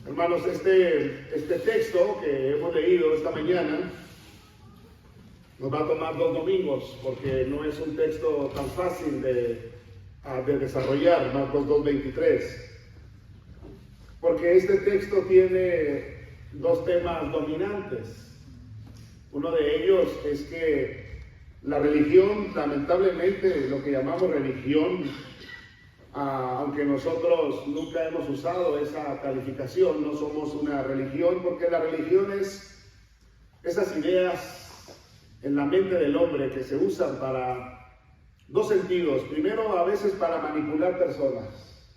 Hermanos, este texto que hemos leído esta mañana nos va a tomar 2 domingos, porque no es un texto tan fácil de desarrollar, Marcos 2:23. Porque este texto tiene 2 temas dominantes. Uno de ellos es que la religión, lamentablemente, lo que llamamos religión, aunque nosotros nunca hemos usado esa calificación, no somos una religión, porque la religión es esas ideas en la mente del hombre que se usan para 2 sentidos. Primero, a veces para manipular personas.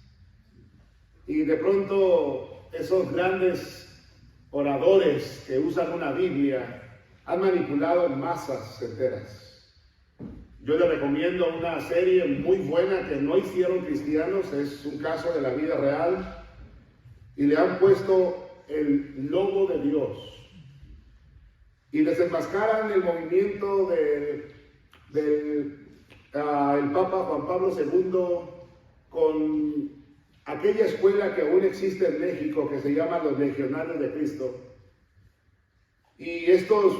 Y de pronto esos grandes oradores que usan una Biblia han manipulado masas enteras. Yo les recomiendo una serie muy buena que no hicieron cristianos, es un caso de la vida real, y le han puesto el logo de Dios. Y desenmascaran el movimiento del Papa Juan Pablo II con aquella escuela que aún existe en México que se llama los Legionarios de Cristo. Y estos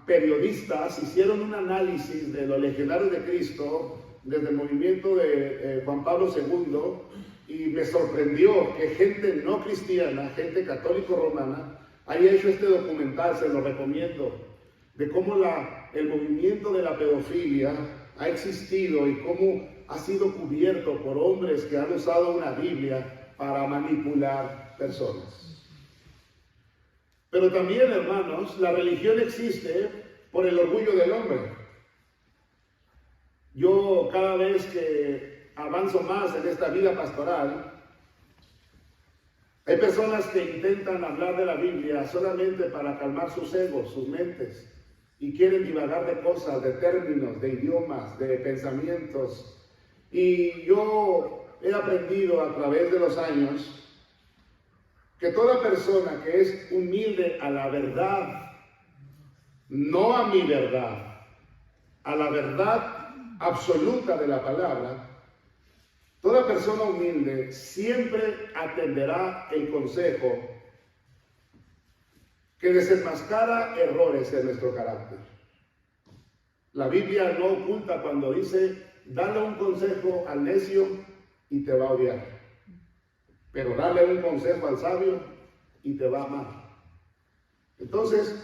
periodistas hicieron un análisis de los Legionarios de Cristo desde el movimiento de Juan Pablo II, y me sorprendió que gente no cristiana, gente católico-romana, haya hecho este documental. Se lo recomiendo, de cómo el movimiento de la pedofilia ha existido y cómo ha sido cubierto por hombres que han usado una Biblia para manipular personas. Pero también, hermanos, la religión existe por el orgullo del hombre. Yo cada vez que avanzo más en esta vida pastoral, hay personas que intentan hablar de la Biblia solamente para calmar sus egos, sus mentes, y quieren divagar de cosas, de términos, de idiomas, de pensamientos. Y yo he aprendido a través de los años que toda persona que es humilde a la verdad, no a mi verdad, a la verdad absoluta de la palabra, toda persona humilde siempre atenderá el consejo que desenmascara errores en nuestro carácter. La Biblia no oculta cuando dice: dale un consejo al necio y te va a odiar, pero dale un consejo al sabio y te va a amar. Entonces,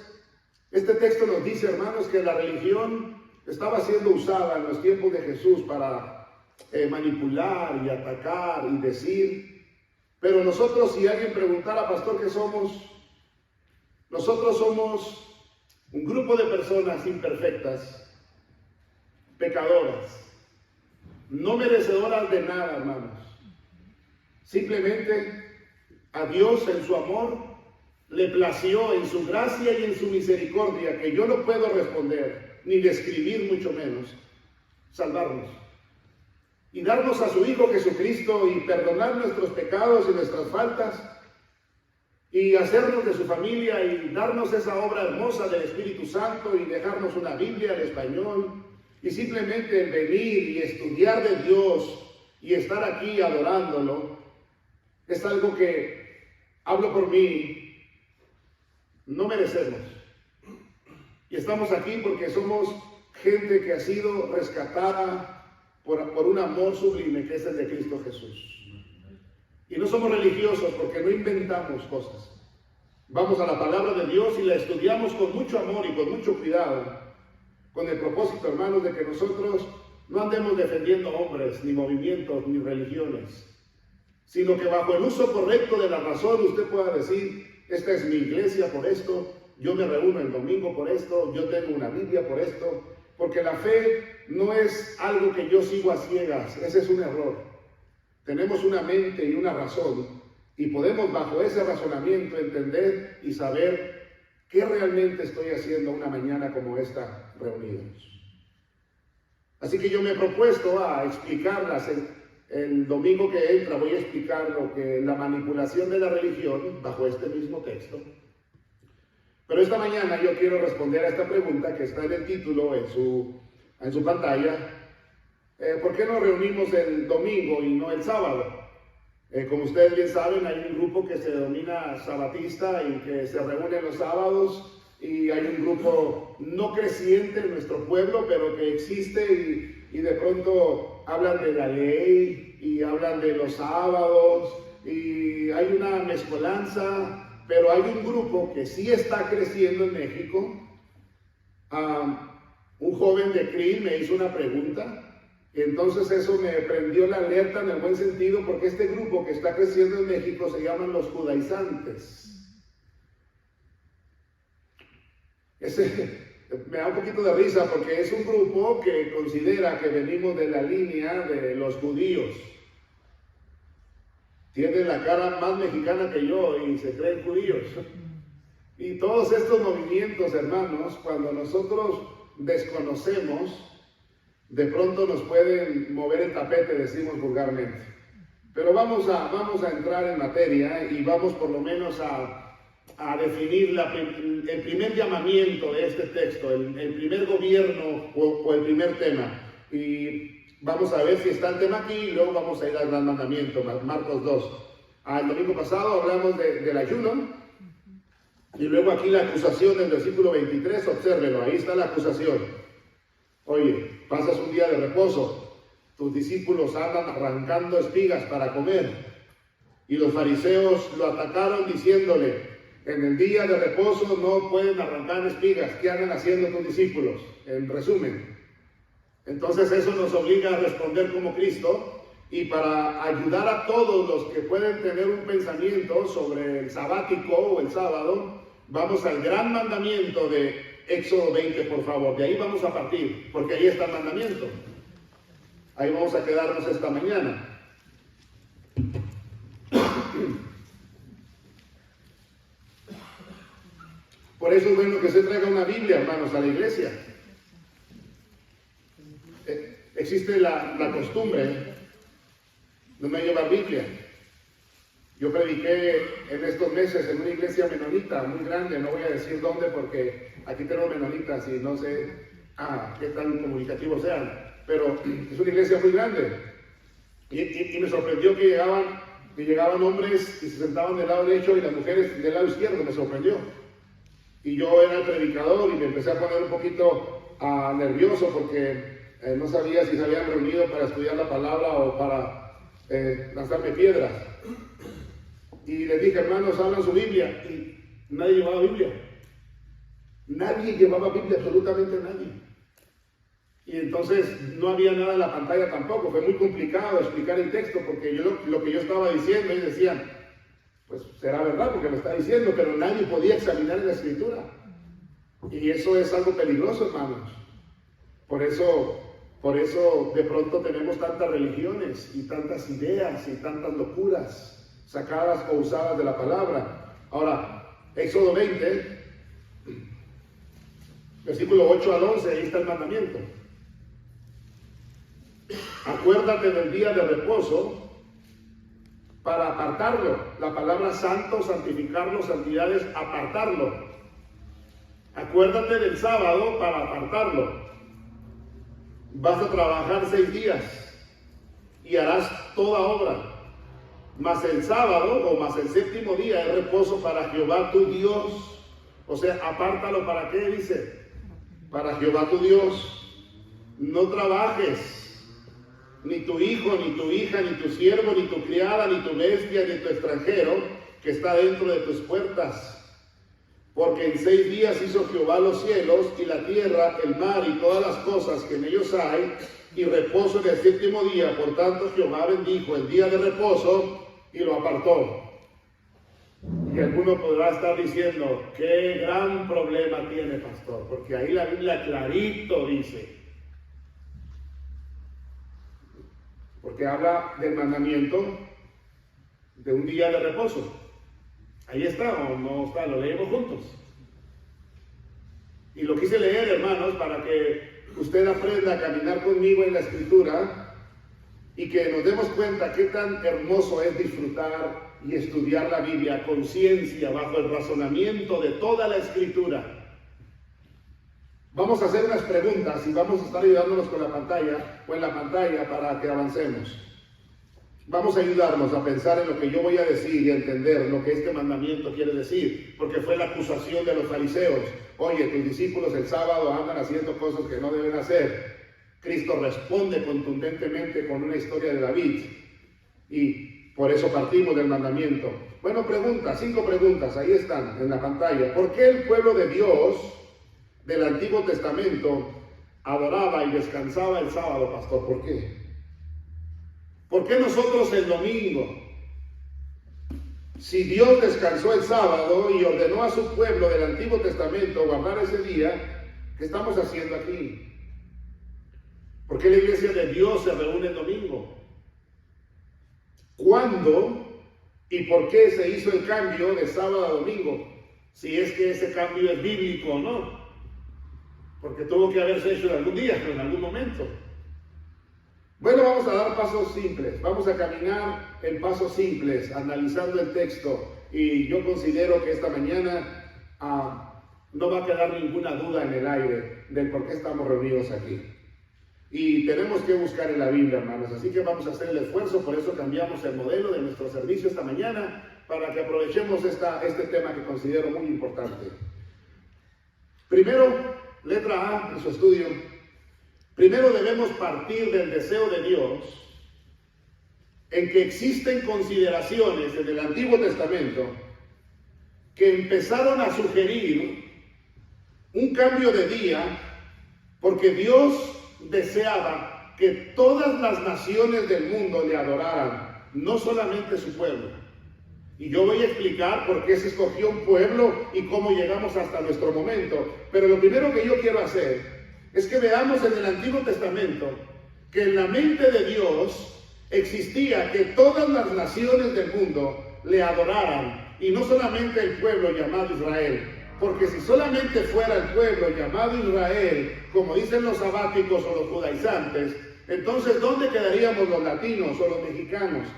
este texto nos dice, hermanos, que la religión estaba siendo usada en los tiempos de Jesús para manipular y atacar y decir. Pero nosotros, si alguien preguntara: pastor, ¿qué somos? Nosotros somos un grupo de personas imperfectas, pecadoras, no merecedoras de nada, hermanos. Simplemente a Dios, en su amor, le plació, en su gracia y en su misericordia, que yo no puedo responder ni describir, mucho menos, salvarnos y darnos a su Hijo Jesucristo y perdonar nuestros pecados y nuestras faltas y hacernos de su familia y darnos esa obra hermosa del Espíritu Santo y dejarnos una Biblia en español y simplemente venir y estudiar de Dios y estar aquí adorándolo. Es algo que, hablo por mí, no merecemos. Y estamos aquí porque somos gente que ha sido rescatada por un amor sublime que es el de Cristo Jesús. Y no somos religiosos porque no inventamos cosas. Vamos a la palabra de Dios y la estudiamos con mucho amor y con mucho cuidado, con el propósito, hermanos, de que nosotros no andemos defendiendo hombres, ni movimientos, ni religiones, sino que bajo el uso correcto de la razón usted pueda decir: esta es mi iglesia por esto, yo me reúno el domingo por esto, yo tengo una Biblia por esto, porque la fe no es algo que yo sigo a ciegas. Ese es un error. Tenemos una mente y una razón, y podemos bajo ese razonamiento entender y saber qué realmente estoy haciendo una mañana como esta reunidos. Así que yo me he propuesto a explicarlas. El domingo que entra voy a explicar lo que la manipulación de la religión bajo este mismo texto. Pero esta mañana yo quiero responder a esta pregunta que está en el título, en su pantalla. ¿Por qué nos reunimos el domingo y no el sábado? Como ustedes bien saben, hay un grupo que se denomina sabatista y que se reúne los sábados, y hay un grupo no creciente en nuestro pueblo, pero que existe y de pronto hablan de la ley y hablan de los sábados y hay una mezcolanza, pero hay un grupo que sí está creciendo en México. Un joven de CRIL me hizo una pregunta. Entonces eso me prendió la alerta en el buen sentido, porque este grupo que está creciendo en México se llaman los judaizantes. Me da un poquito de risa porque es un grupo que considera que venimos de la línea de los judíos. Tienen la cara más mexicana que yo y se creen judíos. Y todos estos movimientos, hermanos, cuando nosotros desconocemos, de pronto nos pueden mover el tapete, decimos vulgarmente. Pero vamos a entrar en materia y vamos por lo menos a definir el primer llamamiento de este texto, el primer gobierno o el primer tema. Y vamos a ver si está el tema aquí y luego vamos a ir al gran mandamiento, Marcos 2. El domingo pasado hablamos del ayuno y luego aquí la acusación del versículo 23, obsérvelo, ahí está la acusación. Oye, pasas un día de reposo, tus discípulos andan arrancando espigas para comer, y los fariseos lo atacaron diciéndole, en el día de reposo no pueden arrancar espigas, ¿qué andan haciendo tus discípulos? En resumen. Entonces eso nos obliga a responder como Cristo, y para ayudar a todos los que pueden tener un pensamiento sobre el sabático o el sábado, vamos al gran mandamiento de Éxodo 20, por favor. De ahí vamos a partir, porque ahí está el mandamiento. Ahí vamos a quedarnos esta mañana. Por eso es bueno que se traiga una Biblia, hermanos, a la iglesia. Existe la costumbre de no llevar Biblia. Yo prediqué en estos meses en una iglesia menonita muy grande, no voy a decir dónde porque aquí tenemos menonitas y no sé qué tan comunicativos sean, pero es una iglesia muy grande. Y me sorprendió que llegaban hombres y se sentaban del lado derecho y las mujeres del lado izquierdo, me sorprendió. Y yo era el predicador y me empecé a poner un poquito nervioso porque no sabía si se habían reunido para estudiar la palabra o para lanzarme piedras. Y les dije, hermanos, hablan su Biblia. Y nadie llevaba Biblia. Nadie llevaba Biblia, absolutamente nadie. Y entonces no había nada en la pantalla tampoco. Fue muy complicado explicar el texto porque lo que yo estaba diciendo, ellos decían, pues será verdad porque lo está diciendo, pero nadie podía examinar en la escritura. Y eso es algo peligroso, hermanos. Por eso de pronto tenemos tantas religiones y tantas ideas y tantas locuras sacadas o usadas de la palabra. Ahora, Éxodo 20, versículo 8 al 11, ahí está el mandamiento. Acuérdate del día de reposo para apartarlo. La palabra santo, santificarlo, santidad es apartarlo. Acuérdate del sábado para apartarlo. Vas a trabajar 6 días y harás toda obra. Mas el sábado o mas el séptimo día es reposo para Jehová tu Dios. O sea, apártalo, ¿para qué? Dice, para Jehová tu Dios. No trabajes, ni tu hijo, ni tu hija, ni tu siervo, ni tu criada, ni tu bestia, ni tu extranjero que está dentro de tus puertas. Porque en 6 días hizo Jehová los cielos y la tierra, el mar y todas las cosas que en ellos hay, y reposo en el séptimo día. Por tanto Jehová bendijo el día de reposo y lo apartó. Y alguno podrá estar diciendo, qué gran problema tiene, pastor, porque ahí la Biblia clarito dice, porque habla del mandamiento de un día de reposo. Ahí está, o no está, lo leemos juntos. Y lo quise leer, hermanos, para que usted aprenda a caminar conmigo en la escritura y que nos demos cuenta qué tan hermoso es disfrutar y estudiar la Biblia a conciencia, bajo el razonamiento de toda la escritura. Vamos a hacer unas preguntas y vamos a estar ayudándonos con la pantalla o en la pantalla para que avancemos. Vamos a ayudarnos a pensar en lo que yo voy a decir y a entender lo que este mandamiento quiere decir, porque fue la acusación de los fariseos. Oye, tus discípulos el sábado andan haciendo cosas que no deben hacer. Cristo responde contundentemente con una historia de David y por eso partimos del mandamiento. Bueno, preguntas, 5 preguntas, ahí están en la pantalla. ¿Por qué el pueblo de Dios del Antiguo Testamento adoraba y descansaba el sábado, pastor? ¿Por qué? ¿Por qué nosotros el domingo? Si Dios descansó el sábado y ordenó a su pueblo del Antiguo Testamento guardar ese día, ¿qué estamos haciendo aquí? ¿Por qué la iglesia de Dios se reúne el domingo? ¿Cuándo y por qué se hizo el cambio de sábado a domingo? Si es que ese cambio es bíblico o no. Porque tuvo que haberse hecho en algún día, en algún momento. Bueno, vamos a dar pasos simples, vamos a caminar en pasos simples, analizando el texto, y yo considero que esta mañana no va a quedar ninguna duda en el aire del por qué estamos reunidos aquí. Y tenemos que buscar en la Biblia, hermanos, así que vamos a hacer el esfuerzo, por eso cambiamos el modelo de nuestro servicio esta mañana, para que aprovechemos este tema que considero muy importante. Primero, letra A en su estudio. Primero debemos partir del deseo de Dios en que existen consideraciones en el Antiguo Testamento que empezaron a sugerir un cambio de día porque Dios deseaba que todas las naciones del mundo le adoraran, no solamente su pueblo. Y yo voy a explicar por qué se escogió un pueblo y cómo llegamos hasta nuestro momento. Pero lo primero que yo quiero hacer es que veamos en el Antiguo Testamento que en la mente de Dios existía que todas las naciones del mundo le adoraran, y no solamente el pueblo llamado Israel, porque si solamente fuera el pueblo llamado Israel, como dicen los sabáticos o los judaizantes, entonces ¿dónde quedaríamos los latinos o los mexicanos?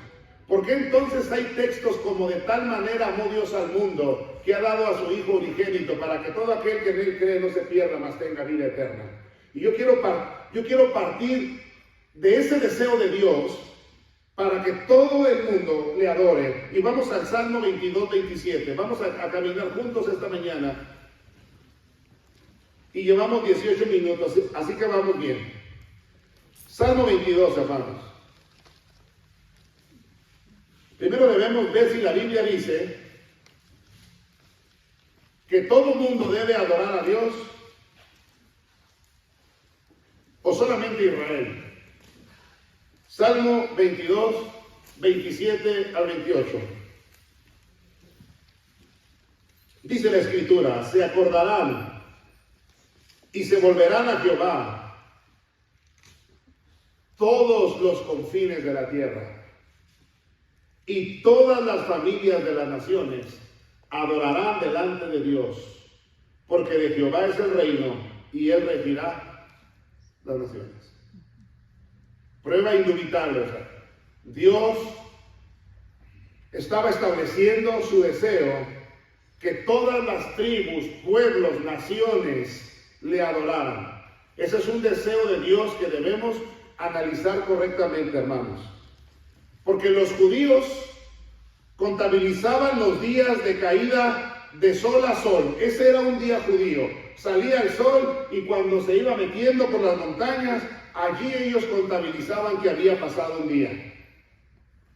¿Por qué entonces hay textos como de tal manera amó Dios al mundo que ha dado a su Hijo unigénito para que todo aquel que en él cree no se pierda, mas tenga vida eterna? Y yo quiero partir de ese deseo de Dios para que todo el mundo le adore. Y vamos al Salmo 22, 27. Vamos a caminar juntos esta mañana. Y llevamos 18 minutos, así que vamos bien. Salmo 22, hermanos. Primero debemos ver si la Biblia dice que todo mundo debe adorar a Dios o solamente Israel. Salmo 22, 27 al 28. Dice la Escritura: se acordarán y se volverán a Jehová todos los confines de la tierra, y todas las familias de las naciones adorarán delante de Dios, porque de Jehová es el reino y él regirá las naciones. Prueba indubitable, o sea, Dios estaba estableciendo su deseo que todas las tribus, pueblos, naciones le adoraran. Ese es un deseo de Dios que debemos analizar correctamente, hermanos. Porque los judíos contabilizaban los días de caída de sol a sol. Ese era un día judío. Salía el sol y cuando se iba metiendo por las montañas, allí ellos contabilizaban que había pasado un día.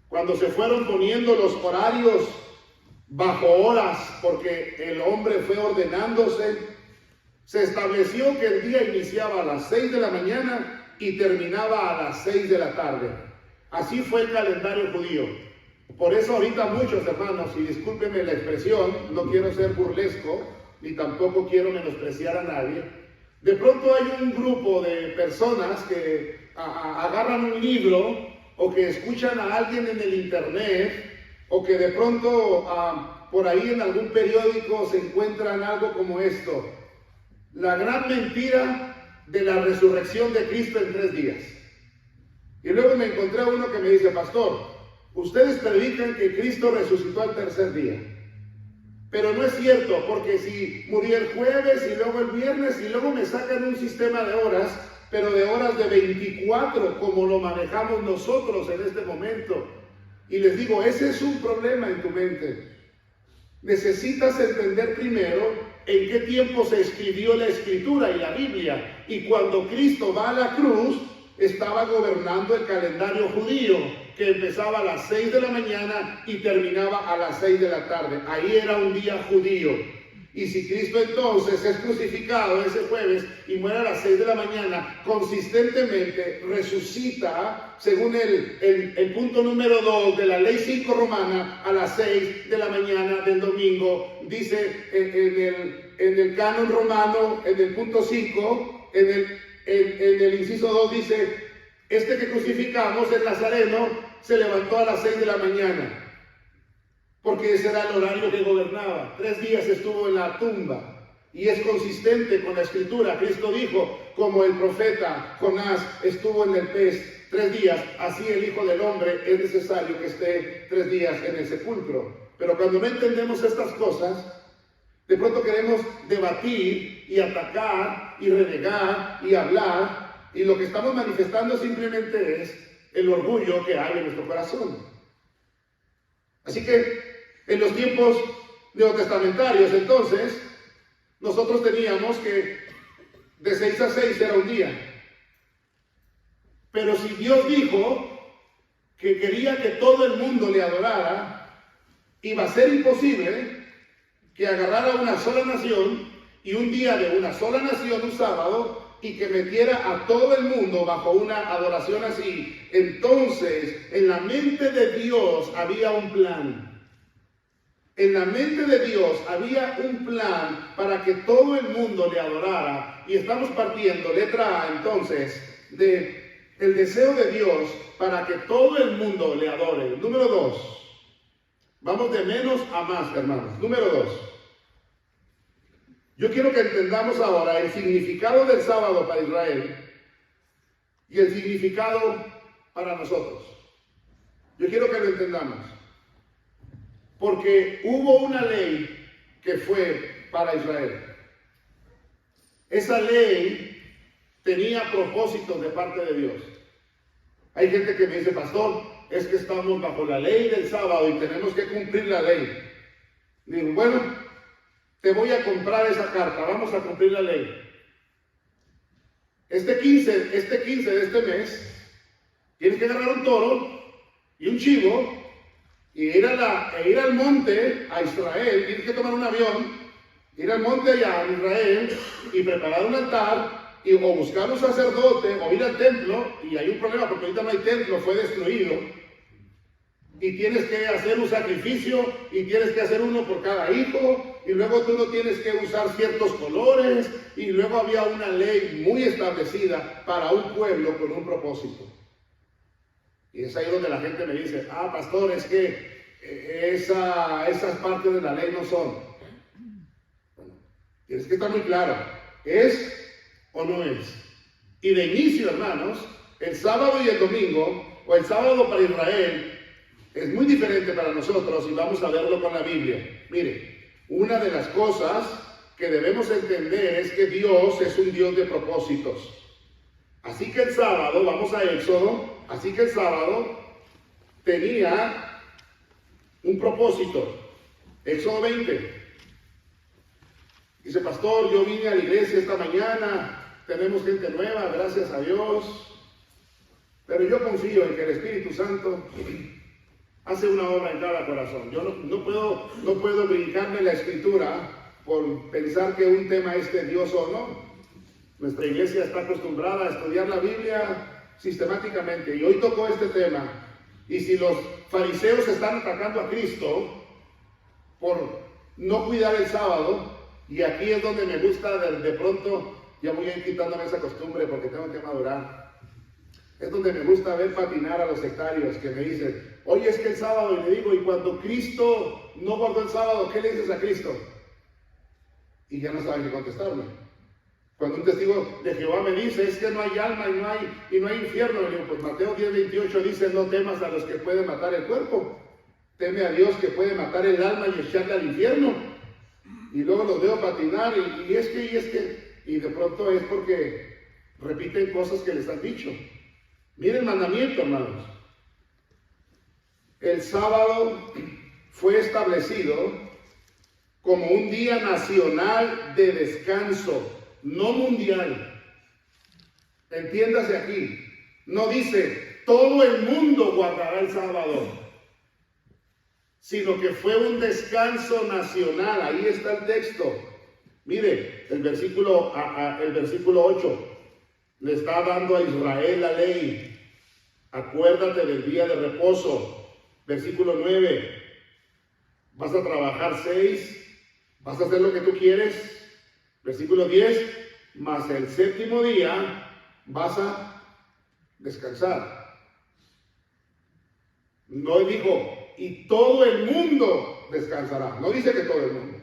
Cuando se fueron poniendo los horarios bajo horas, porque el hombre fue ordenándose, se estableció que el día iniciaba a las 6 de la mañana y terminaba a las 6 de la tarde. Así fue el calendario judío. Por eso ahorita muchos hermanos, y discúlpenme la expresión, no quiero ser burlesco, ni tampoco quiero menospreciar a nadie, de pronto hay un grupo de personas que agarran un libro, o que escuchan a alguien en el internet, o que de pronto por ahí en algún periódico se encuentran algo como esto: la gran mentira de la resurrección de Cristo en 3 días. Y luego me encontré a uno que me dice: pastor, ustedes predican que Cristo resucitó al 3er día. Pero no es cierto, porque si murió el jueves y luego el viernes y luego me sacan un sistema de horas, pero de horas de 24, como lo manejamos nosotros en este momento. Y les digo, ese es un problema en tu mente. Necesitas entender primero en qué tiempo se escribió la Escritura y la Biblia. Y cuando Cristo va a la cruz, estaba gobernando el calendario judío, que empezaba a las 6 de la mañana y terminaba a las 6 de la tarde. Ahí era un día judío. Y si Cristo entonces es crucificado ese jueves y muere a las 6 de la mañana, consistentemente resucita, según el punto número 2 de la ley 5 romana, a las 6 de la mañana del domingo. Dice en el canon romano, en el punto 5, en el inciso 2 dice, este que crucificamos, el Nazareno, se levantó a las 6 de la mañana. Porque ese era el horario que gobernaba. 3 días estuvo en la tumba. Y es consistente con la Escritura. Cristo dijo, como el profeta Jonás estuvo en el pez 3 días, así el Hijo del Hombre es necesario que esté 3 días en el sepulcro. Pero cuando no entendemos estas cosas, de pronto queremos debatir y atacar y renegar y hablar. Y lo que estamos manifestando simplemente es el orgullo que hay en nuestro corazón. Así que en los tiempos neotestamentarios, entonces, nosotros teníamos que de 6 a 6 era un día. Pero si Dios dijo que quería que todo el mundo le adorara, iba a ser imposible que agarrara una sola nación y un día de una sola nación, un sábado, y que metiera a todo el mundo bajo una adoración así. Entonces, en la mente de Dios había un plan. En la mente de Dios había un plan para que todo el mundo le adorara. Y estamos partiendo, letra A, entonces, del deseo de Dios para que todo el mundo le adore. Número 2. Vamos de menos a más, hermanos. Número 2. Yo quiero que entendamos ahora el significado del sábado para Israel y el significado para nosotros. Yo quiero que lo entendamos. Porque hubo una ley que fue para Israel. Esa ley tenía propósitos de parte de Dios. Hay gente que me dice, pastor, es que estamos bajo la ley del sábado y tenemos que cumplir la ley. Digo, bueno, te voy a comprar esa carta, vamos a cumplir la ley. Este 15 de este mes, tienes que agarrar un toro y un chivo y ir al monte, a Israel. Tienes que tomar un avión, ir al monte allá, a Israel, y preparar un altar, o buscar un sacerdote, o ir al templo. Y hay un problema porque ahorita no hay templo, fue destruido. Y tienes que hacer un sacrificio, y tienes que hacer uno por cada hijo, y luego tú no tienes que usar ciertos colores, y luego había una ley muy establecida para un pueblo con un propósito. Y es ahí donde la gente me dice, pastor, es que esas partes de la ley no son. Bueno, tienes que estar muy claro, ¿es o no es? Y de inicio, hermanos, el sábado y el domingo, o el sábado para Israel, es muy diferente para nosotros y vamos a verlo con la Biblia. Mire, una de las cosas que debemos entender es que Dios es un Dios de propósitos. Así que el sábado, vamos a Éxodo, así que el sábado tenía un propósito. Éxodo 20. Dice, pastor, yo vine a la iglesia esta mañana, tenemos gente nueva, gracias a Dios, pero yo confío en que el Espíritu Santo hace una obra en cada corazón. Yo no puedo brincarme la Escritura por pensar que un tema es tedioso o no. Nuestra iglesia está acostumbrada a estudiar la Biblia sistemáticamente y hoy tocó este tema. Y si los fariseos están atacando a Cristo por no cuidar el sábado, y aquí es donde me gusta de pronto, ya voy a ir quitándome esa costumbre porque tengo que madurar. Es donde me gusta ver patinar a los sectarios que me dicen, oye, es que el sábado, y le digo, y cuando Cristo no guardó el sábado, ¿qué le dices a Cristo? Y ya no saben qué contestarme. Cuando un testigo de Jehová me dice, es que no hay alma y no hay infierno, le digo, pues Mateo 10:28 dice, no temas a los que pueden matar el cuerpo, teme a Dios que puede matar el alma y echarle al infierno. Y luego los veo patinar y es que, y de pronto es porque repiten cosas que les han dicho. Miren el mandamiento, hermanos. El sábado fue establecido como un día nacional de descanso, no mundial. Entiéndase aquí, no dice todo el mundo guardará el sábado, sino que fue un descanso nacional. Ahí está el texto. Mire, el versículo 8 le está dando a Israel la ley. Acuérdate del día de reposo. Versículo 9, vas a trabajar 6, vas a hacer lo que tú quieres. Versículo 10, mas el séptimo día vas a descansar. No dijo, y todo el mundo descansará. No dice que todo el mundo.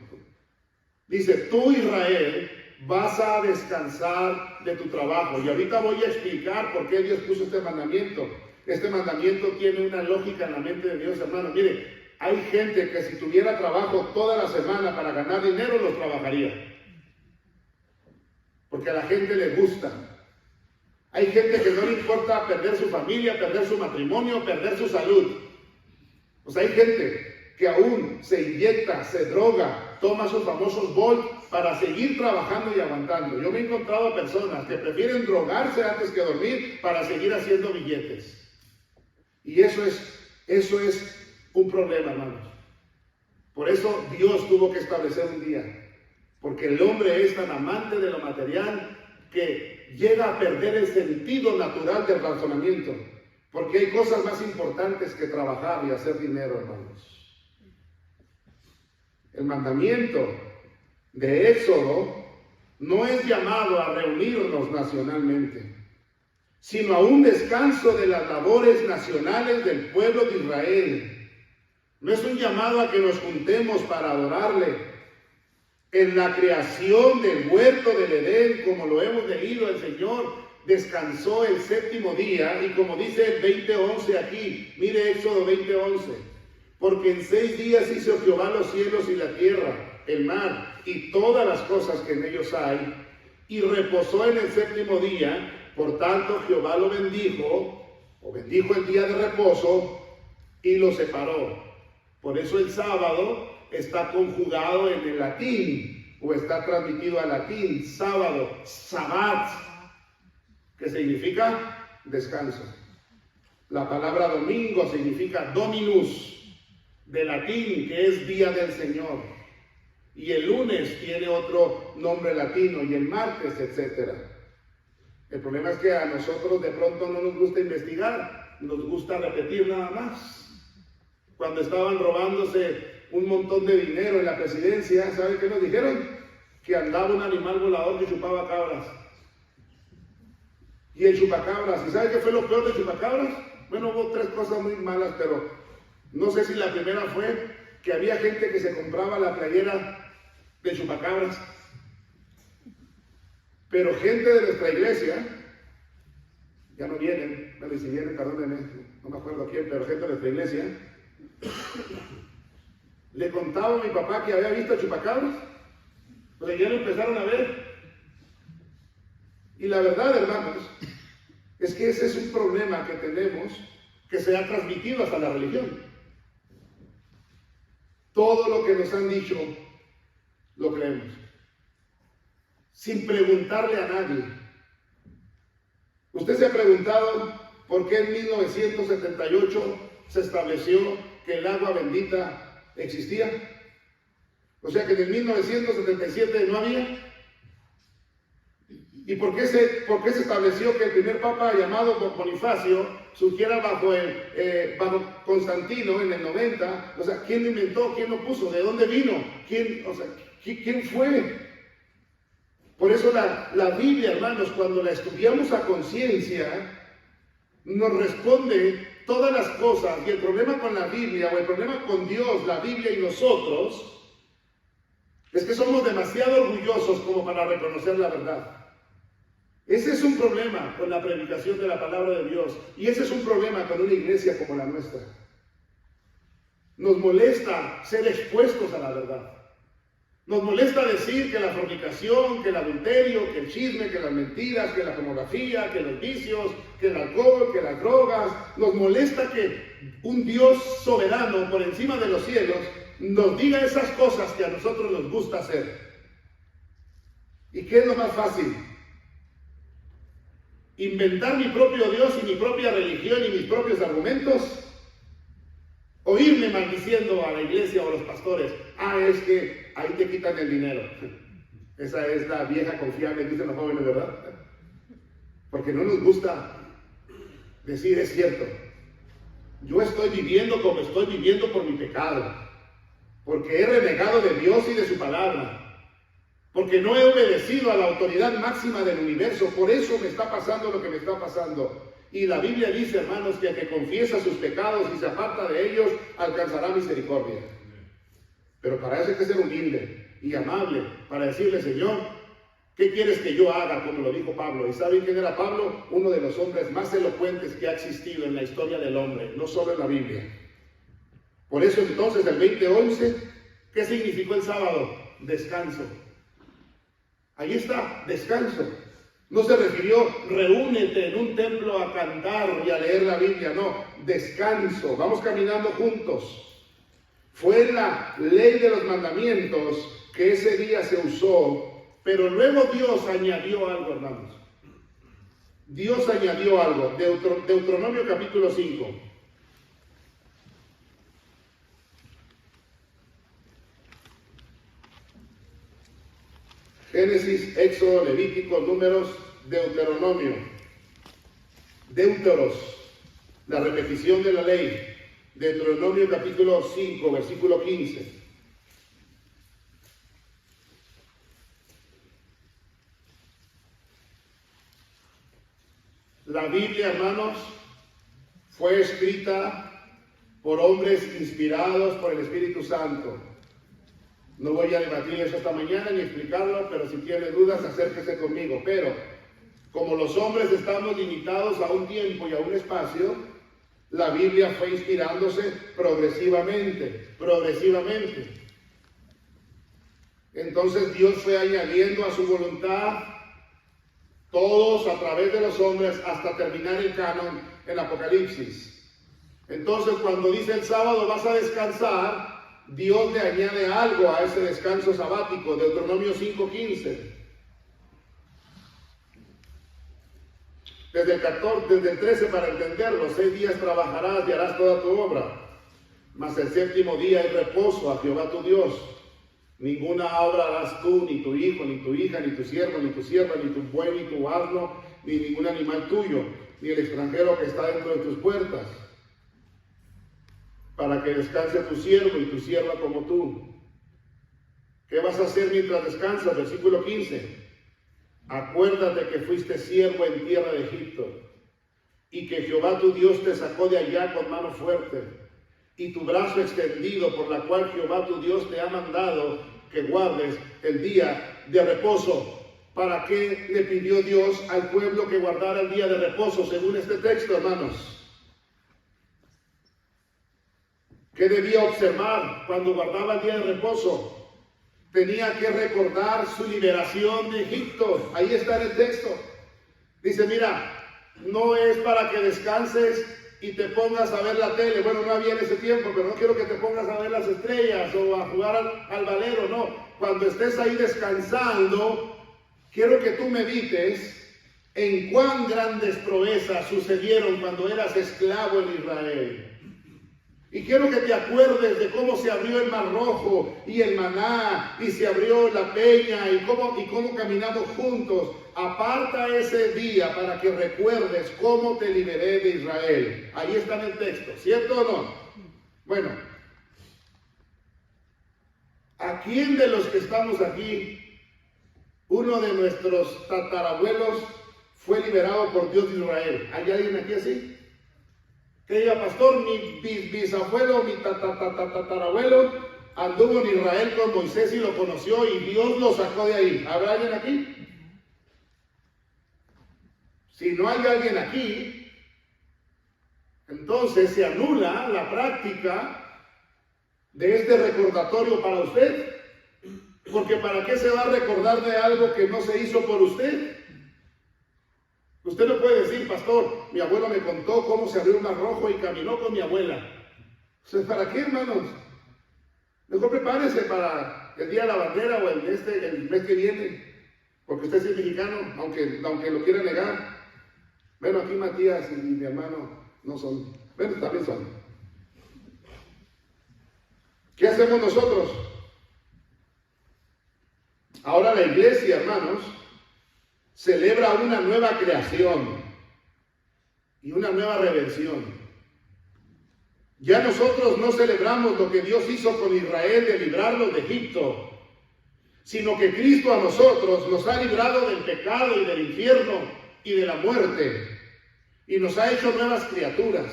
Dice, tú, Israel, vas a descansar de tu trabajo. Y ahorita voy a explicar por qué Dios puso este mandamiento. Este mandamiento tiene una lógica en la mente de Dios, hermano. Mire, hay gente que si tuviera trabajo toda la semana para ganar dinero, los trabajaría. Porque a la gente le gusta. Hay gente que no le importa perder su familia, perder su matrimonio, perder su salud. O sea, hay gente que aún se inyecta, se droga, toma sus famosos Volt para seguir trabajando y aguantando. Yo me he encontrado a personas que prefieren drogarse antes que dormir para seguir haciendo billetes. Y eso es un problema, hermanos. Por eso Dios tuvo que establecer un día. Porque el hombre es tan amante de lo material que llega a perder el sentido natural del razonamiento. Porque hay cosas más importantes que trabajar y hacer dinero, hermanos. El mandamiento de Éxodo no es llamado a reunirnos nacionalmente, sino a un descanso de las labores nacionales del pueblo de Israel. No es un llamado a que nos juntemos para adorarle. En la creación del huerto del Edén, como lo hemos leído, el Señor descansó el séptimo día, y como dice el 20:11 aquí, mire Éxodo 20:11, porque en 6 días hizo Jehová los cielos y la tierra, el mar y todas las cosas que en ellos hay, y reposó en el séptimo día. Por tanto, Jehová lo bendijo, o bendijo el día de reposo, y lo separó. Por eso el sábado está conjugado en el latín, o está transmitido al latín, sábado, sabbat, que significa descanso. La palabra domingo significa dominus, de latín, que es día del Señor. Y el lunes tiene otro nombre latino, y el martes, etcétera. El problema es que a nosotros de pronto no nos gusta investigar, nos gusta repetir nada más. Cuando estaban robándose un montón de dinero en la presidencia, ¿saben qué nos dijeron? Que andaba un animal volador que chupaba cabras. Y el chupacabras, ¿y saben qué fue lo peor de chupacabras? Bueno, hubo 3 cosas muy malas, pero no sé si la primera fue que había gente que se compraba la playera de chupacabras. Pero gente de nuestra iglesia, ya no vienen, bueno, y si vienen, perdónenme, no me acuerdo quién, pero gente de nuestra iglesia, le contaba a mi papá que había visto chupacabras, pues ya lo empezaron a ver. Y la verdad, hermanos, es que ese es un problema que tenemos, que se ha transmitido hasta la religión. Todo lo que nos han dicho, lo creemos, sin preguntarle a nadie. ¿Usted se ha preguntado por qué en 1978 se estableció que el agua bendita existía? O sea que en el 1977 no había. ¿Y por qué se estableció que el primer papa, llamado Bonifacio, surgiera bajo Constantino en el 90? O sea, ¿quién lo inventó? ¿Quién lo puso? ¿De dónde vino? ¿Quién fue? Por eso la Biblia, hermanos, cuando la estudiamos a conciencia, nos responde todas las cosas. Y el problema con la Biblia, o el problema con Dios, la Biblia y nosotros, es que somos demasiado orgullosos como para reconocer la verdad. Ese es un problema con la predicación de la palabra de Dios. Y ese es un problema con una iglesia como la nuestra. Nos molesta ser expuestos a la verdad. Nos molesta decir que la fornicación, que el adulterio, que el chisme, que las mentiras, que la pornografía, que los vicios, que el alcohol, que las drogas. Nos molesta que un Dios soberano por encima de los cielos nos diga esas cosas que a nosotros nos gusta hacer. ¿Y qué es lo más fácil? Inventar mi propio Dios y mi propia religión y mis propios argumentos. O irme maldiciendo a la iglesia o a los pastores. Es que ahí te quitan el dinero. Esa es la vieja confiable, dicen los jóvenes, ¿verdad? Porque no nos gusta decir, es cierto. Yo estoy viviendo como estoy viviendo por mi pecado. Porque he renegado de Dios y de su palabra. Porque no he obedecido a la autoridad máxima del universo. Por eso me está pasando lo que me está pasando. Y la Biblia dice, hermanos, que el que confiesa sus pecados y se aparta de ellos, alcanzará misericordia. Pero para eso hay que ser humilde y amable, para decirle, Señor, ¿qué quieres que yo haga? Como lo dijo Pablo. ¿Y saben quién era Pablo? Uno de los hombres más elocuentes que ha existido en la historia del hombre, no solo en la Biblia. Por eso entonces, el 20:11, ¿qué significó el sábado? Descanso. Ahí está, descanso. No se refirió, reúnete en un templo a cantar y a leer la Biblia, no, descanso, vamos caminando juntos. Fue la ley de los mandamientos que ese día se usó, pero luego Dios añadió algo, hermanos. Dios añadió algo, Deuteronomio capítulo 5. Génesis, Éxodo, Levítico, Números, Deuteronomio. Deuteros, la repetición de la ley. Deuteronomio capítulo 5, versículo 15. La Biblia, hermanos, fue escrita por hombres inspirados por el Espíritu Santo. No voy a debatir eso esta mañana ni explicarlo, pero si tiene dudas, acérquese conmigo. Pero, como los hombres estamos limitados a un tiempo y a un espacio, la Biblia fue inspirándose progresivamente. Entonces Dios fue añadiendo a su voluntad, todos a través de los hombres, hasta terminar el canon en Apocalipsis. Entonces, cuando dice el sábado vas a descansar, Dios le añade algo a ese descanso sabático, Deuteronomio 5:15. Desde el 13 para entenderlo, 6 días trabajarás y harás toda tu obra, mas el séptimo día es reposo a Jehová tu Dios. Ninguna obra harás tú, ni tu hijo, ni tu hija, ni tu siervo, ni tu sierva, ni tu buey, ni tu asno, ni ningún animal tuyo, ni el extranjero que está dentro de tus puertas, para que descanse tu siervo y tu sierva como tú. ¿Qué vas a hacer mientras descansas? Versículo 15. Acuérdate que fuiste siervo en tierra de Egipto, y que Jehová tu Dios te sacó de allá con mano fuerte, y tu brazo extendido, por la cual Jehová tu Dios te ha mandado que guardes el día de reposo. ¿Para qué le pidió Dios al pueblo que guardara el día de reposo, según este texto, hermanos? ¿Qué debía observar cuando guardaba el día de reposo? Tenía que recordar su liberación de Egipto. Ahí está en el texto. Dice, mira, no es para que descanses y te pongas a ver la tele. Bueno, no había en ese tiempo, pero no quiero que te pongas a ver las estrellas o a jugar al valero, no. Cuando estés ahí descansando, quiero que tú medites en cuán grandes proezas sucedieron cuando eras esclavo en Israel. Y quiero que te acuerdes de cómo se abrió el Mar Rojo y el maná, y se abrió la peña, y cómo caminamos juntos. Aparta ese día para que recuerdes cómo te liberé de Israel. Ahí está en el texto, ¿cierto o no? Bueno, ¿a quién de los que estamos aquí, uno de nuestros tatarabuelos fue liberado por Dios de Israel? ¿Hay alguien aquí así? Que diga, pastor, mi bisabuelo, mi tatarabuelo anduvo en Israel con Moisés y lo conoció y Dios lo sacó de ahí. ¿Habrá alguien aquí? Si no hay alguien aquí, entonces se anula la práctica de este recordatorio para usted. Porque ¿para qué se va a recordar de algo que no se hizo por usted? Usted no puede decir, pastor, mi abuelo me contó cómo se abrió un mar rojo y caminó con mi abuela. ¿Para qué, hermanos? Mejor prepárese para el día de la bandera o el mes que viene. Porque usted sí es mexicano, aunque lo quiera negar. Bueno, aquí Matías y mi hermano no son. Bueno, también son. ¿Qué hacemos nosotros? Ahora la iglesia, hermanos, celebra una nueva creación y una nueva redención. Ya nosotros no celebramos lo que Dios hizo con Israel de librarlos de Egipto, sino que Cristo a nosotros nos ha librado del pecado y del infierno y de la muerte, y nos ha hecho nuevas criaturas.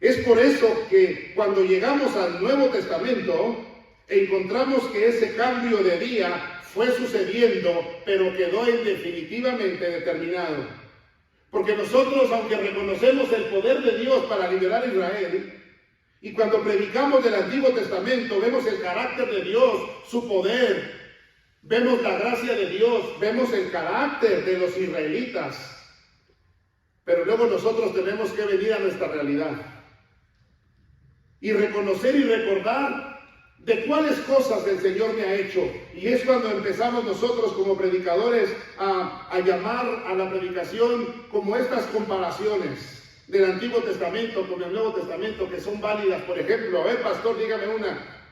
Es por eso que cuando llegamos al Nuevo Testamento, encontramos que ese cambio de día fue sucediendo, pero quedó definitivamente determinado. Porque nosotros, aunque reconocemos el poder de Dios para liberar a Israel, y cuando predicamos del Antiguo Testamento, vemos el carácter de Dios, su poder, vemos la gracia de Dios, vemos el carácter de los israelitas. Pero luego nosotros tenemos que venir a nuestra realidad y reconocer y recordar de cuáles cosas el Señor me ha hecho. Y es cuando empezamos nosotros como predicadores a llamar a la predicación como estas comparaciones del Antiguo Testamento con el Nuevo Testamento, que son válidas. Por ejemplo, a ver, pastor, dígame una.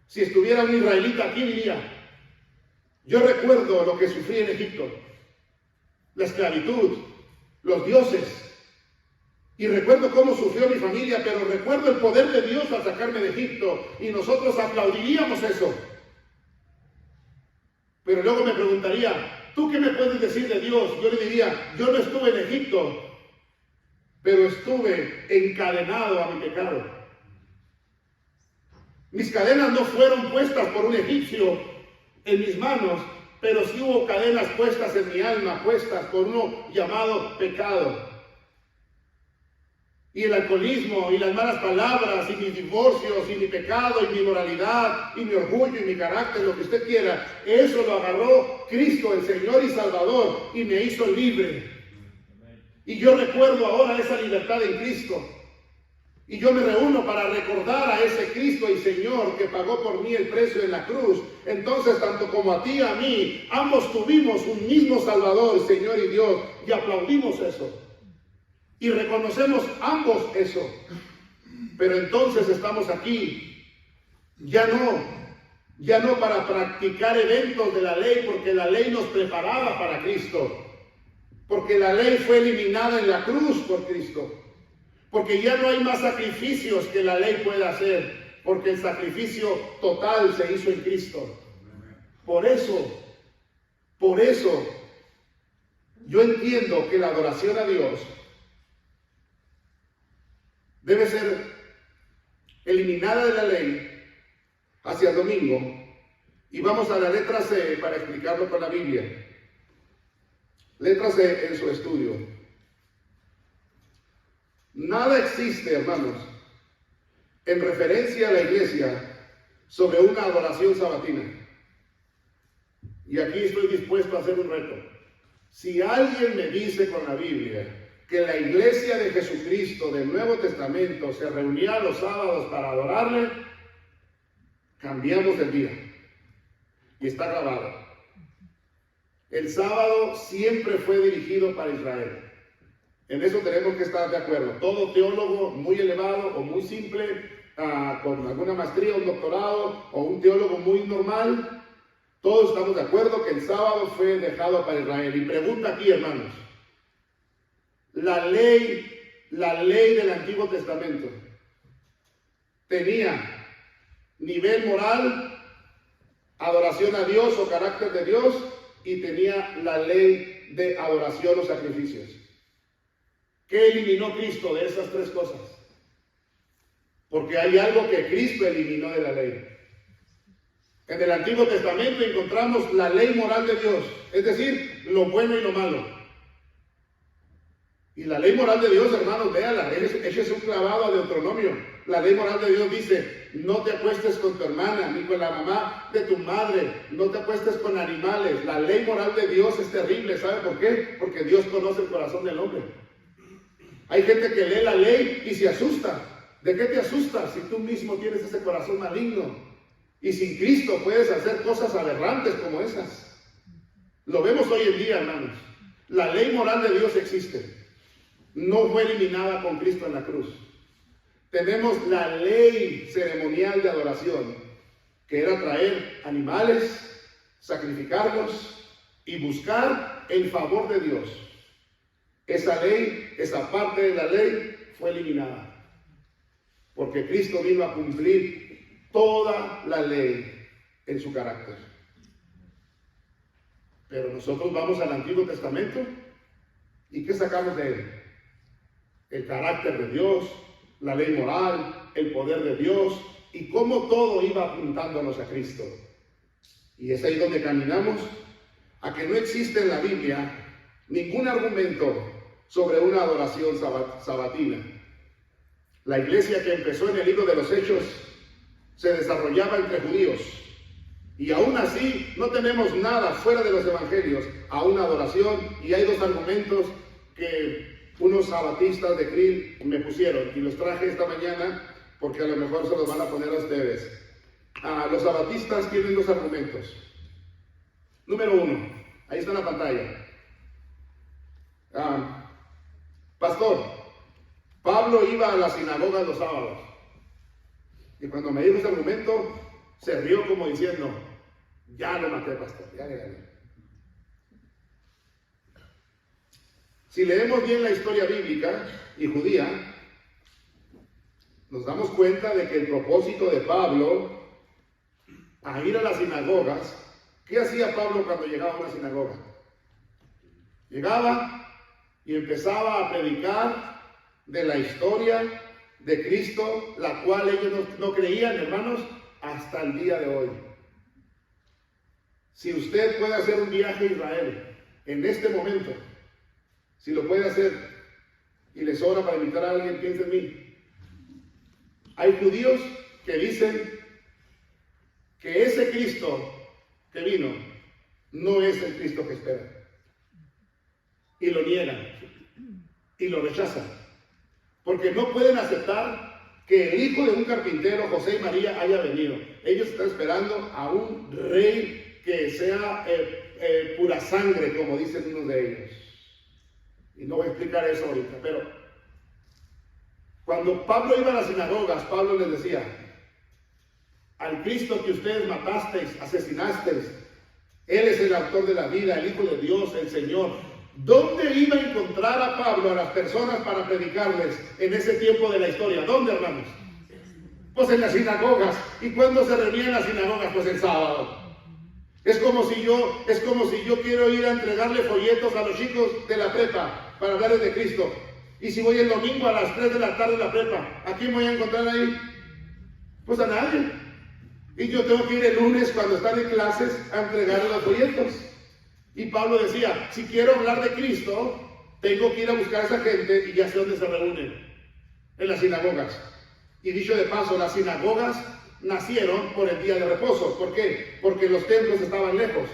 Si estuviera un israelita aquí, diría: yo recuerdo lo que sufrí en Egipto, la esclavitud, los dioses, y recuerdo cómo sufrió mi familia, pero recuerdo el poder de Dios al sacarme de Egipto, y nosotros aplaudiríamos eso. Pero luego me preguntaría: ¿tú qué me puedes decir de Dios? Yo le diría: yo no estuve en Egipto, pero estuve encadenado a mi pecado. Mis cadenas no fueron puestas por un egipcio en mis manos, pero sí hubo cadenas puestas en mi alma, puestas por uno llamado pecado. Y el alcoholismo, y las malas palabras, y mis divorcios, y mi pecado, y mi moralidad, y mi orgullo, y mi carácter, lo que usted quiera, eso lo agarró Cristo, el Señor y Salvador, y me hizo libre. Y yo recuerdo ahora esa libertad en Cristo. Y yo me reúno para recordar a ese Cristo y Señor que pagó por mí el precio en la cruz. Entonces, tanto como a ti, a mí, ambos tuvimos un mismo Salvador, Señor y Dios, y aplaudimos eso. Y reconocemos ambos eso. Pero entonces estamos aquí, ya no para practicar eventos de la ley, porque la ley nos preparaba para Cristo. Porque la ley fue eliminada en la cruz por Cristo. Porque ya no hay más sacrificios que la ley pueda hacer, porque el sacrificio total se hizo en Cristo. Por eso, yo entiendo que la adoración a Dios debe ser eliminada de la ley hacia el domingo. Y vamos a la letra C para explicarlo con la Biblia. Letra C en su estudio. Nada existe, hermanos, en referencia a la iglesia sobre una adoración sabatina. Y aquí estoy dispuesto a hacer un reto. Si alguien me dice con la Biblia que la iglesia de Jesucristo del Nuevo Testamento se reunía los sábados para adorarle, cambiamos el día. Y está grabado. El sábado siempre fue dirigido para Israel. En eso tenemos que estar de acuerdo. Todo teólogo muy elevado o muy simple, con alguna maestría, un doctorado, o un teólogo muy normal, todos estamos de acuerdo que el sábado fue dejado para Israel. Y pregunta aquí, hermanos, la ley del Antiguo Testamento tenía nivel moral, adoración a Dios o carácter de Dios, y tenía la ley de adoración o sacrificios. ¿Qué eliminó Cristo de esas tres cosas? Porque hay algo que Cristo eliminó de la ley. En el Antiguo Testamento encontramos la ley moral de Dios, es decir, lo bueno y lo malo. Y la ley moral de Dios, hermanos, véala, échese un clavado a Deuteronomio. La ley moral de Dios dice, no te acuestes con tu hermana, ni con la mamá de tu madre, no te acuestes con animales. La ley moral de Dios es terrible, ¿sabe por qué? Porque Dios conoce el corazón del hombre. Hay gente que lee la ley y se asusta. ¿De qué te asustas si tú mismo tienes ese corazón maligno? Y sin Cristo puedes hacer cosas aberrantes como esas. Lo vemos hoy en día, hermanos. La ley moral de Dios existe. No fue eliminada con Cristo en la cruz. Tenemos la ley ceremonial de adoración, que era traer animales, sacrificarlos y buscar el favor de Dios. Esa ley, esa parte de la ley fue eliminada, porque Cristo vino a cumplir toda la ley en su carácter. Pero nosotros vamos al Antiguo Testamento y ¿qué sacamos de él? El carácter de Dios, la ley moral, el poder de Dios y cómo todo iba apuntándonos a Cristo. Y es ahí donde caminamos a que no existe en la Biblia ningún argumento sobre una adoración sabatina. La iglesia que empezó en el libro de los Hechos se desarrollaba entre judíos. Y aún así no tenemos nada fuera de los evangelios a una adoración. Y hay dos argumentos que unos sabatistas de Krill me pusieron y los traje esta mañana porque a lo mejor se los van a poner a ustedes. Los sabatistas tienen dos argumentos. Número uno, ahí está en la pantalla. Pastor, Pablo iba a la sinagoga los sábados. Y cuando me dijo ese argumento, se rió como diciendo, ya lo maté, pastor, ya le gané. Si leemos bien la historia bíblica y judía, nos damos cuenta de que el propósito de Pablo a ir a las sinagogas, ¿qué hacía Pablo cuando llegaba a una sinagoga? Llegaba y empezaba a predicar de la historia de Cristo, la cual ellos no creían, hermanos, hasta el día de hoy. Si usted puede hacer un viaje a Israel en este momento, si lo puede hacer y le sobra para invitar a alguien, piense en mí. Hay judíos que dicen que ese Cristo que vino no es el Cristo que esperan. Y lo niegan y lo rechazan. Porque no pueden aceptar que el hijo de un carpintero, José y María, haya venido. Ellos están esperando a un rey que sea pura sangre, como dicen unos de ellos. Y no voy a explicar eso ahorita, pero cuando Pablo iba a las sinagogas, Pablo les decía, al Cristo que ustedes matasteis, asesinasteis, Él es el autor de la vida, el Hijo de Dios, el Señor. ¿Dónde iba a encontrar a Pablo a las personas para predicarles en ese tiempo de la historia? ¿Dónde, hermanos? Pues en las sinagogas. ¿Y cuándo se reunían las sinagogas? Pues el sábado. Es como si yo quiero ir a entregarle folletos a los chicos de la prepa para hablarles de Cristo. Y si voy el domingo a las 3 de la tarde a la prepa, ¿a quién voy a encontrar ahí? Pues a nadie. Y yo tengo que ir el lunes cuando están en clases a entregarle los folletos. Y Pablo decía, si quiero hablar de Cristo, tengo que ir a buscar a esa gente y ya sé dónde se reúnen. En las sinagogas. Y dicho de paso, las sinagogas nacieron por el día de reposo. ¿Por qué? Porque los templos estaban lejos.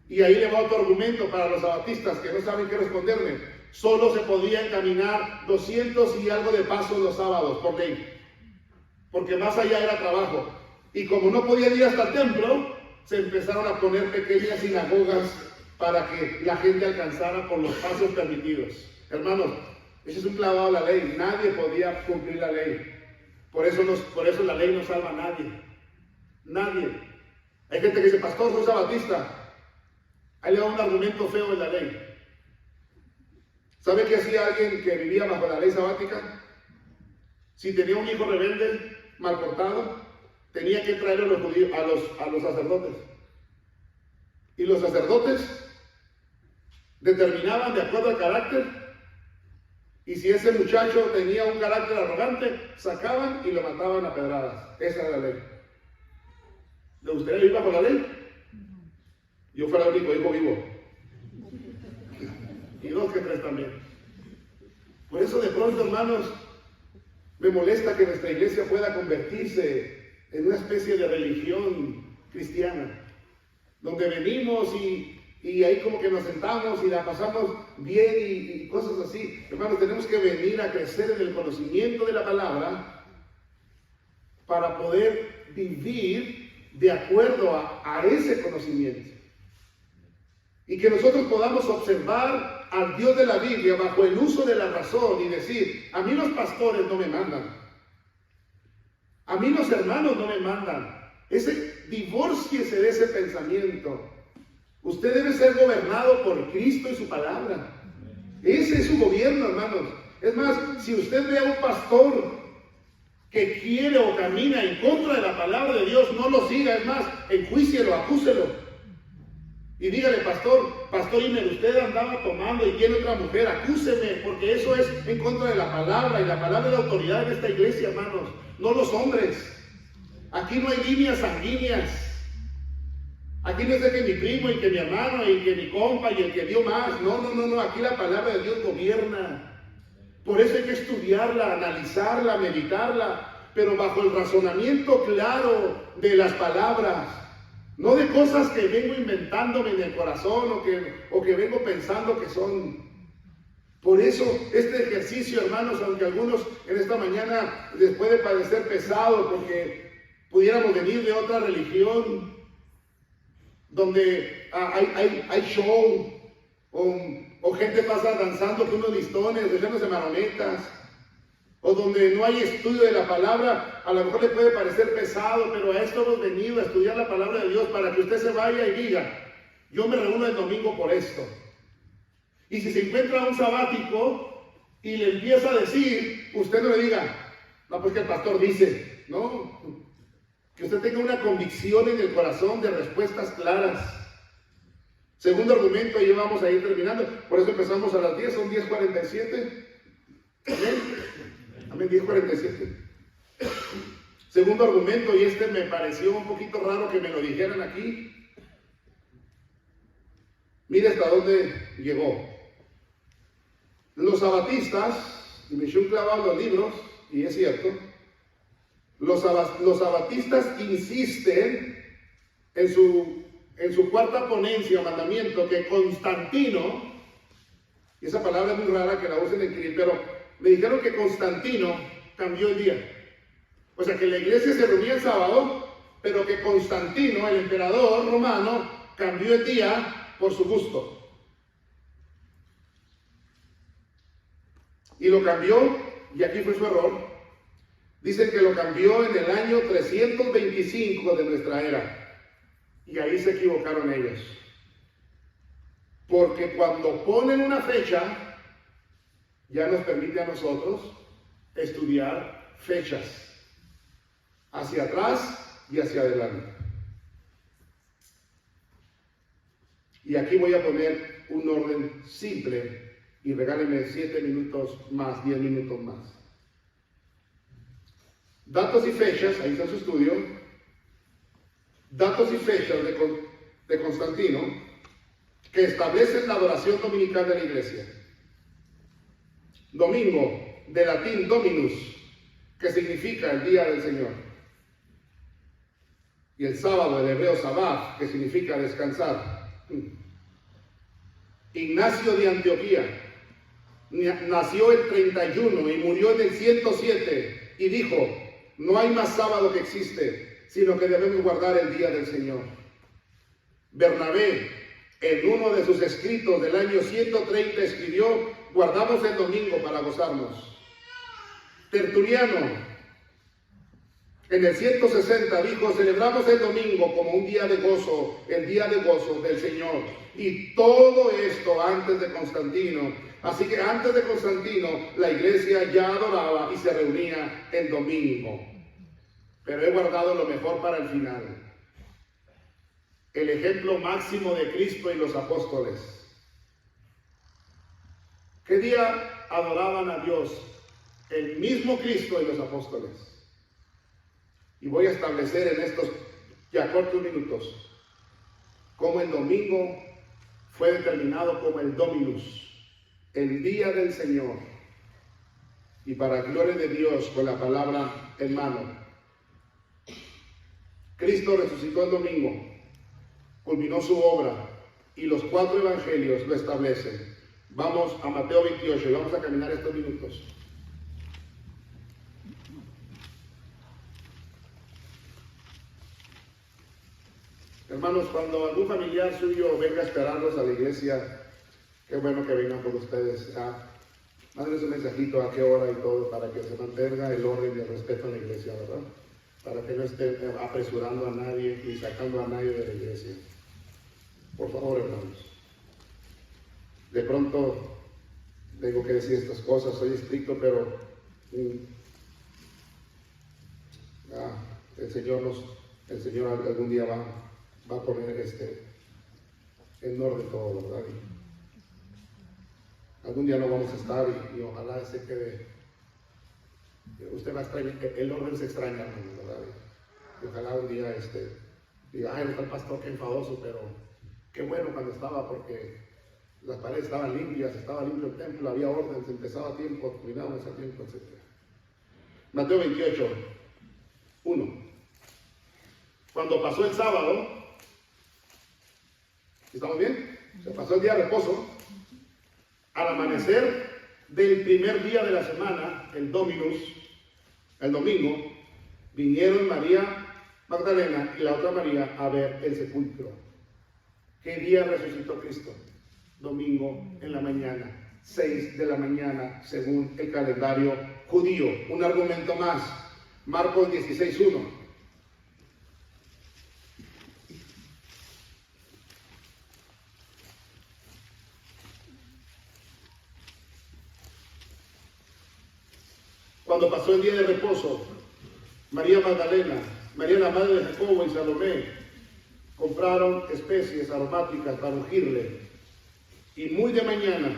Y ahí le va otro argumento para los sabatistas que no saben qué responderme. Solo se podían caminar 200 y algo de pasos los sábados por ley. Porque más allá era trabajo. Y como no podían ir hasta el templo, se empezaron a poner pequeñas sinagogas para que la gente alcanzara por los pasos permitidos. Hermanos, ese es un clavado a la ley. Nadie podía cumplir la ley. Por eso la ley no salva a nadie. Nadie. Hay gente que dice, pastor, soy sabatista. Ahí le da un argumento feo en la ley. ¿Sabe qué hacía alguien que vivía bajo la ley sabática? Si tenía un hijo rebelde, mal portado, tenía que traer a los judíos, a los sacerdotes. Y los sacerdotes determinaban de acuerdo al carácter. Y si ese muchacho tenía un carácter arrogante, sacaban y lo mataban a pedradas. Esa era la ley. ¿Le gustaría vivir bajo la ley? Yo fuera el único hijo vivo. Y 2 que 3 también. Por eso de pronto, hermanos, me molesta que nuestra iglesia pueda convertirse en una especie de religión cristiana, donde venimos y ahí como que nos sentamos y la pasamos bien y cosas así. Hermanos, tenemos que venir a crecer en el conocimiento de la palabra para poder vivir de acuerdo a ese conocimiento. Y que nosotros podamos observar al Dios de la Biblia bajo el uso de la razón y decir, a mí los pastores no me mandan, a mí los hermanos no me mandan. Divórciese de ese pensamiento. Usted debe ser gobernado por Cristo y su palabra. Ese es su gobierno, hermanos. Es más, si usted ve a un pastor que quiere o camina en contra de la palabra de Dios, no lo siga. Es más, enjuícielo, acúselo. Y dígale, pastor Imer, usted andaba tomando y tiene otra mujer, acúseme, porque eso es en contra de la palabra, y la palabra es la autoridad de esta iglesia, hermanos, no los hombres. Aquí no hay líneas sanguíneas. Aquí no es de que mi primo y que mi hermano y que mi compa y el que dio más. No, aquí la palabra de Dios gobierna. Por eso hay que estudiarla, analizarla, meditarla, pero bajo el razonamiento claro de las palabras. No de cosas que vengo inventándome en el corazón o que vengo pensando que son. Por eso este ejercicio, hermanos, aunque a algunos en esta mañana les puede parecer pesado porque pudiéramos venir de otra religión donde hay show o gente pasa danzando con unos listones, dejándose maronetas, o donde no hay estudio de la palabra, a lo mejor le puede parecer pesado, pero a esto hemos venido a estudiar la palabra de Dios para que usted se vaya y diga, yo me reúno el domingo por esto. Y si se encuentra un sabático y le empieza a decir, usted no le diga, no, pues que el pastor dice, no, que usted tenga una convicción en el corazón de respuestas claras. Segundo argumento, y vamos a ir terminando, por eso empezamos a las 10, son 10:47. Amén, 10:47. Segundo argumento, y este me pareció un poquito raro que me lo dijeran aquí. Mire hasta dónde llegó. Los sabatistas, y me eché un clavado los libros, y es cierto, los sabatistas insisten en su cuarta ponencia o mandamiento que Constantino, y esa palabra es muy rara que la usen en Cristo, pero me dijeron que Constantino cambió el día. O sea que la iglesia se reunía el sábado, pero que Constantino, el emperador romano, cambió el día por su gusto. Y lo cambió, y aquí fue su error. Dicen que lo cambió en el año 325 de nuestra era. Y ahí se equivocaron ellos. Porque cuando ponen una fecha, ya nos permite a nosotros estudiar fechas. Hacia atrás y hacia adelante. Y aquí voy a poner un orden simple y regálenme 7 minutos más, 10 minutos más. Datos y fechas, ahí está su estudio. Datos y fechas de Constantino que establecen la adoración dominical de la iglesia. Domingo, de latín dominus, que significa el día del Señor. Y el sábado, el hebreo sabbat, que significa descansar. Ignacio de Antioquía nació el 31 y murió en el 107 y dijo, no hay más sábado que existe, sino que debemos guardar el día del Señor. Bernabé, en uno de sus escritos del año 130, escribió, guardamos el domingo para gozarnos. Tertuliano, en el 160 dijo, celebramos el domingo como un día de gozo, el día de gozo del Señor. Y todo esto antes de Constantino. Así que antes de Constantino, la iglesia ya adoraba y se reunía el domingo. Pero he guardado lo mejor para el final. El ejemplo máximo de Cristo y los apóstoles. ¿Qué día adoraban a Dios? El mismo Cristo y los apóstoles. Y voy a establecer en estos ya cortos minutos cómo el domingo fue determinado como el Dominus, el día del Señor. y para gloria de Dios con la palabra en mano. Cristo resucitó el domingo, culminó su obra y los 4 evangelios lo establecen. Vamos a Mateo 28 y vamos a caminar estos minutos. Hermanos, cuando algún familiar suyo venga a esperarlos a la iglesia, qué bueno que vengan por ustedes. Mándenles un mensajito a qué hora y todo para que se mantenga el orden y el respeto en la iglesia, ¿verdad? Para que no estén apresurando a nadie ni sacando a nadie de la iglesia. Por favor, hermanos. De pronto tengo que decir estas cosas, soy estricto, pero el Señor algún día va a poner en orden todo, ¿verdad? Y algún día no vamos a estar y ojalá se quede. Usted va a extrañar, el orden se extraña, hermano, ¿verdad? Y ojalá un día diga, ay, está el pastor, qué enfadoso, pero qué bueno cuando estaba, porque las paredes estaban limpias, estaba limpio el templo, había orden, se empezaba a tiempo, terminábamos a tiempo, etc. Mateo 28, 1. Cuando pasó el sábado, ¿estamos bien? Se pasó el día de reposo. Al amanecer del primer día de la semana, el domingo, vinieron María Magdalena y la otra María a ver el sepulcro. ¿Qué día resucitó Cristo? Domingo en la mañana, 6 de la mañana, según el calendario judío. Un argumento más, Marcos 16:1. Cuando pasó el día de reposo, María Magdalena, María la madre de Jacobo y Salomé compraron especies aromáticas para ungirle. Y muy de mañana,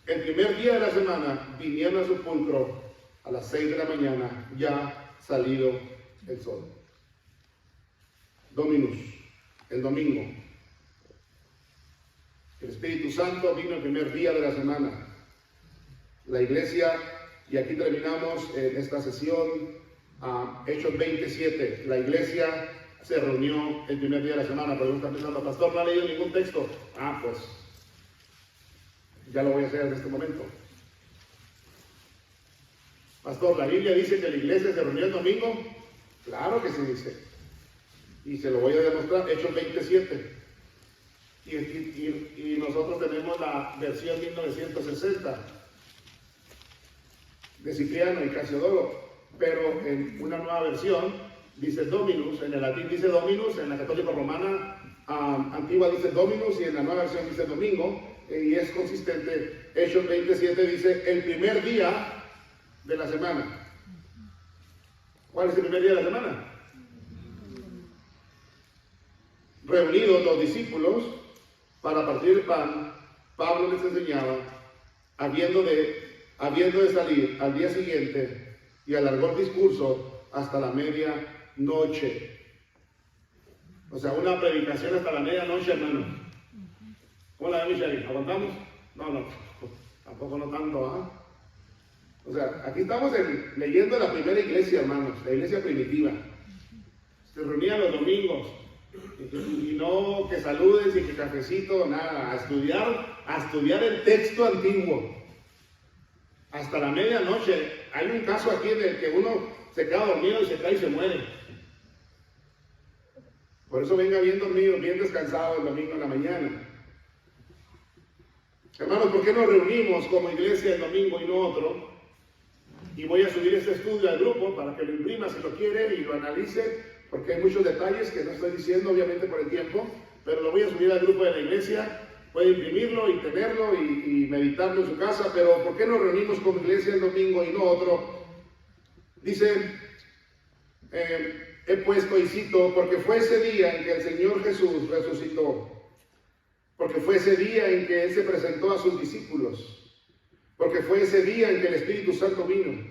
el primer día de la semana, vinieron al sepulcro a las 6 de la mañana, ya salido el sol. Dominus, el domingo. El Espíritu Santo vino el primer día de la semana. La iglesia, y aquí terminamos esta sesión, Hechos 27. La iglesia se reunió el primer día de la semana. Pero uno está pensando, pastor, no ha leído ningún texto. Pues ya lo voy a hacer en este momento. Pastor, ¿la Biblia dice que la iglesia se reunió el domingo? Claro que sí dice. Y se lo voy a demostrar, Hechos 27. Y nosotros tenemos la versión 1960 de Cipriano y Casiodoro. Pero en una nueva versión dice Dominus, en el latín dice Dominus, en la católica romana antigua dice Dominus y en la nueva versión dice Domingo, y es consistente. Hechos 27 dice el primer día de la semana. ¿Cuál es el primer día de la semana? Reunidos los discípulos para partir el pan, Pablo les enseñaba, habiendo de salir al día siguiente, y alargó el discurso hasta la medianoche. O sea, una predicación hasta la medianoche, hermano. ¿Cómo la ve, Michelle? ¿Aguantamos? No, tampoco no tanto, O sea, aquí estamos leyendo la primera iglesia, hermanos, la iglesia primitiva. Se reunían los domingos, y no que saludes y que cafecito, nada, a estudiar el texto antiguo. Hasta la medianoche. Hay un caso aquí en el que uno se queda dormido y se cae y se muere. Por eso venga bien dormido, bien descansado el domingo en la mañana. Hermanos, ¿por qué nos reunimos como iglesia el domingo y no otro? Y voy a subir este estudio al grupo para que lo imprima si lo quiere y lo analice, porque hay muchos detalles que no estoy diciendo obviamente por el tiempo, pero lo voy a subir al grupo de la iglesia. Puede imprimirlo y tenerlo y meditarlo en su casa, pero ¿por qué nos reunimos como iglesia el domingo y no otro? Dice, he puesto y cito, porque fue ese día en que el Señor Jesús resucitó, porque fue ese día en que Él se presentó a sus discípulos, porque fue ese día en que el Espíritu Santo vino,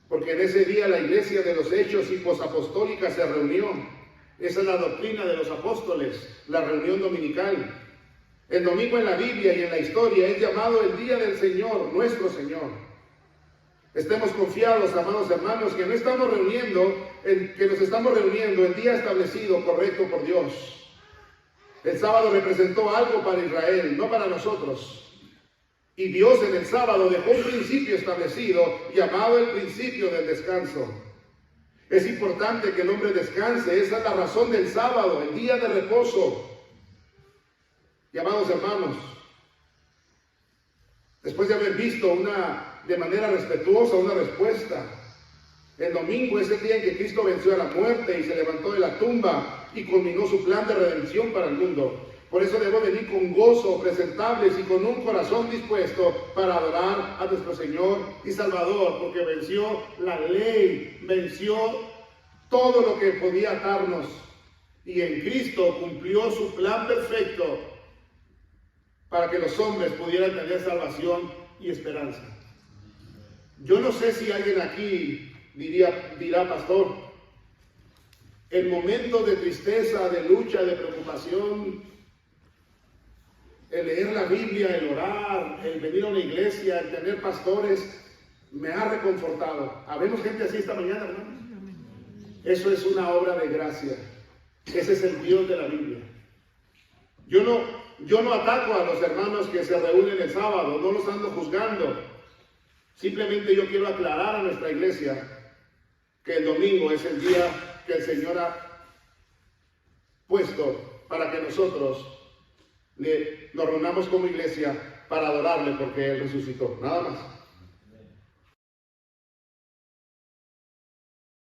porque en ese día la iglesia de los hechos y posapostólica se reunió. Esa es la doctrina de los apóstoles, la reunión dominical. El domingo en la Biblia y en la historia es llamado el día del Señor, nuestro Señor. Estemos confiados, amados hermanos, que nos estamos reuniendo en día establecido, correcto por Dios. El sábado representó algo para Israel, no para nosotros. Y Dios en el sábado dejó un principio establecido, llamado el principio del descanso. Es importante que el hombre descanse, esa es la razón del sábado, el día de reposo. Y amados hermanos, después de haber visto de manera respetuosa una respuesta, el domingo es el día en que Cristo venció a la muerte y se levantó de la tumba y culminó su plan de redención para el mundo. Por eso debo venir con gozo, presentables y con un corazón dispuesto para adorar a nuestro Señor y Salvador, porque venció la ley, venció todo lo que podía atarnos, y en Cristo cumplió su plan perfecto para que los hombres pudieran tener salvación y esperanza. Yo no sé si alguien aquí dirá, pastor, el momento de tristeza, de lucha, de preocupación, el leer la Biblia, el orar, el venir a una iglesia, el tener pastores, me ha reconfortado. ¿Habemos gente así esta mañana, hermanos? Eso es una obra de gracia. Ese es el Dios de la Biblia. Yo no ataco a los hermanos que se reúnen el sábado, no los ando juzgando. Simplemente yo quiero aclarar a nuestra iglesia que el domingo es el día que el Señor ha puesto para que nosotros nos reunamos como iglesia para adorarle porque Él resucitó. Nada más.